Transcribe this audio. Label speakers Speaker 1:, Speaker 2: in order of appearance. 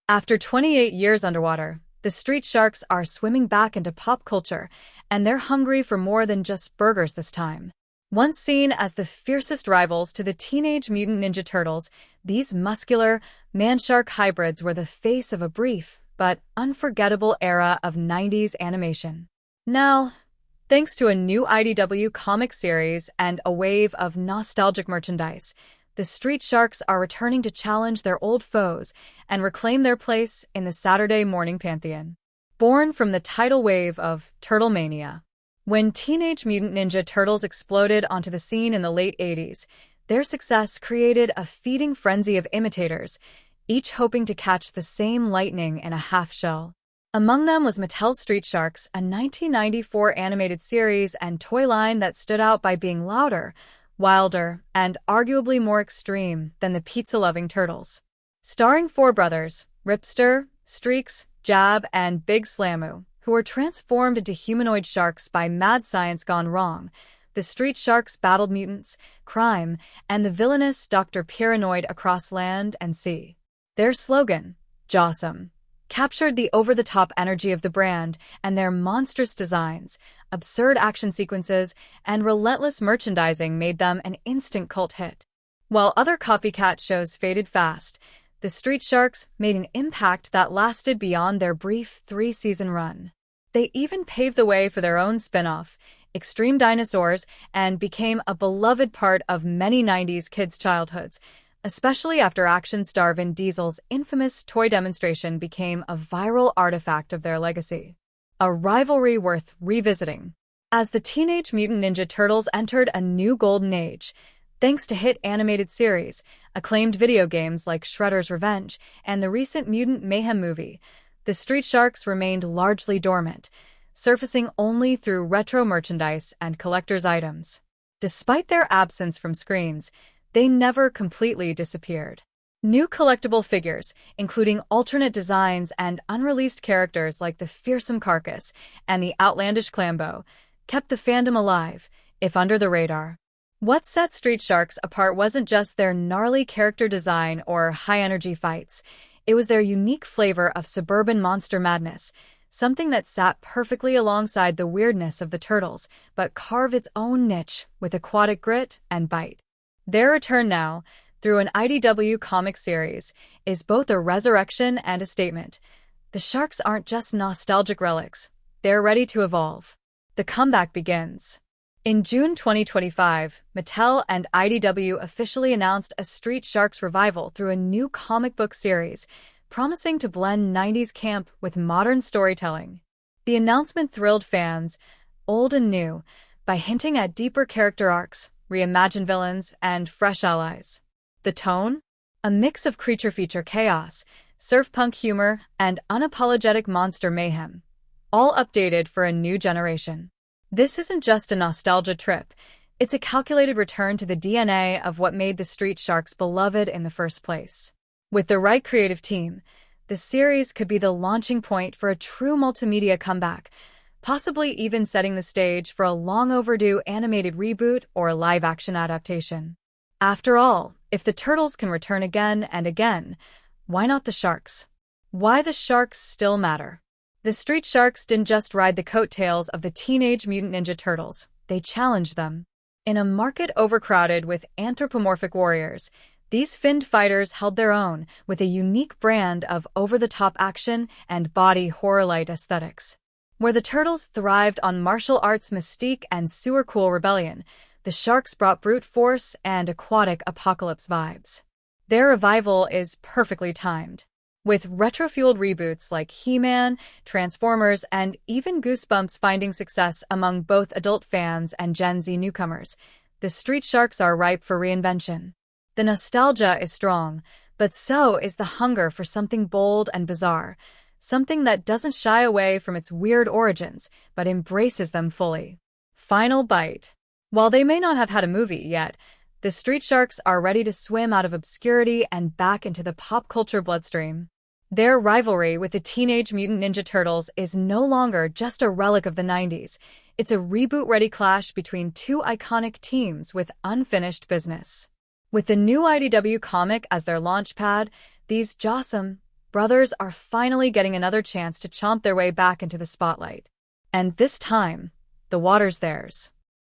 Speaker 1: After 28 years underwater, the street sharks are swimming back into pop culture, and they're hungry for more than just burgers this time. Once seen as the fiercest rivals to the Teenage Mutant Ninja Turtles, these muscular, man-shark hybrids were the face of a brief but unforgettable era of 90s animation. Now, thanks to a new IDW comic series and a wave of nostalgic merchandise, the street sharks are returning to challenge their old foes and reclaim their place in the Saturday morning pantheon. Born from the tidal wave of Turtle Mania, when Teenage Mutant Ninja Turtles exploded onto the scene in the late 80s, their success created a feeding frenzy of imitators, each hoping to catch the same lightning in a half shell. Among them was Mattel's Street Sharks, a 1994 animated series and toy line that stood out by being louder, wilder, and arguably more extreme than the pizza-loving Turtles. Starring four brothers, Ripster, Streaks, Jab, and Big Slamu, who were transformed into humanoid sharks by mad science gone wrong, the street sharks battled mutants, crime, and the villainous Dr. Paranoid across land and sea. Their slogan, Jawsome, captured the over-the-top energy of the brand, and their monstrous designs, absurd action sequences, and relentless merchandising made them an instant cult hit. While other copycat shows faded fast, the Street Sharks made an impact that lasted beyond their brief 3-season run. They even paved the way for their own spin-off, Extreme Dinosaurs, and became a beloved part of many 90s kids' childhoods, especially after action star Vin Diesel's infamous toy demonstration became a viral artifact of their legacy. A rivalry worth revisiting. As the Teenage Mutant Ninja Turtles entered a new golden age, thanks to hit animated series, acclaimed video games like Shredder's Revenge, and the recent Mutant Mayhem movie, the Street Sharks remained largely dormant, surfacing only through retro merchandise and collector's items. Despite their absence from screens, they never completely disappeared. New collectible figures, including alternate designs and unreleased characters like the fearsome Carcass and the outlandish Clambo, kept the fandom alive, if under the radar. What set Street Sharks apart wasn't just their gnarly character design or high-energy fights. It was their unique flavor of suburban monster madness, something that sat perfectly alongside the weirdness of the Turtles, but carved its own niche with aquatic grit and bite. Their return now, through an IDW comic series, is both a resurrection and a statement. The sharks aren't just nostalgic relics, they're ready to evolve. The comeback begins. In June 2025, Mattel and IDW officially announced a Street Sharks revival through a new comic book series, promising to blend 90s camp with modern storytelling. The announcement thrilled fans, old and new, by hinting at deeper character arcs, reimagined villains, and fresh allies. The tone? A mix of creature feature chaos, surf punk humor, and unapologetic monster mayhem, all updated for a new generation. This isn't just a nostalgia trip, it's a calculated return to the DNA of what made the Street Sharks beloved in the first place. With the right creative team, the series could be the launching point for a true multimedia comeback, possibly even setting the stage for a long-overdue animated reboot or live-action adaptation. After all, if the Turtles can return again and again, why not the Sharks? Why the Sharks still matter? The Street Sharks didn't just ride the coattails of the Teenage Mutant Ninja Turtles, they challenged them. In a market overcrowded with anthropomorphic warriors, these finned fighters held their own with a unique brand of over-the-top action and body horror-light aesthetics. Where the Turtles thrived on martial arts mystique and sewer-cool rebellion, the Sharks brought brute force and aquatic apocalypse vibes. Their revival is perfectly timed. With retro-fueled reboots like He-Man, Transformers, and even Goosebumps finding success among both adult fans and Gen Z newcomers, the Street Sharks are ripe for reinvention. The nostalgia is strong, but so is the hunger for something bold and bizarre, something that doesn't shy away from its weird origins, but embraces them fully. Final bite. While they may not have had a movie yet, the Street Sharks are ready to swim out of obscurity and back into the pop culture bloodstream. Their rivalry with the Teenage Mutant Ninja Turtles is no longer just a relic of the 90s. It's a reboot-ready clash between two iconic teams with unfinished business. With the new IDW comic as their launchpad, these jawsome, brothers are finally getting another chance to chomp their way back into the spotlight. And this time, the water's theirs.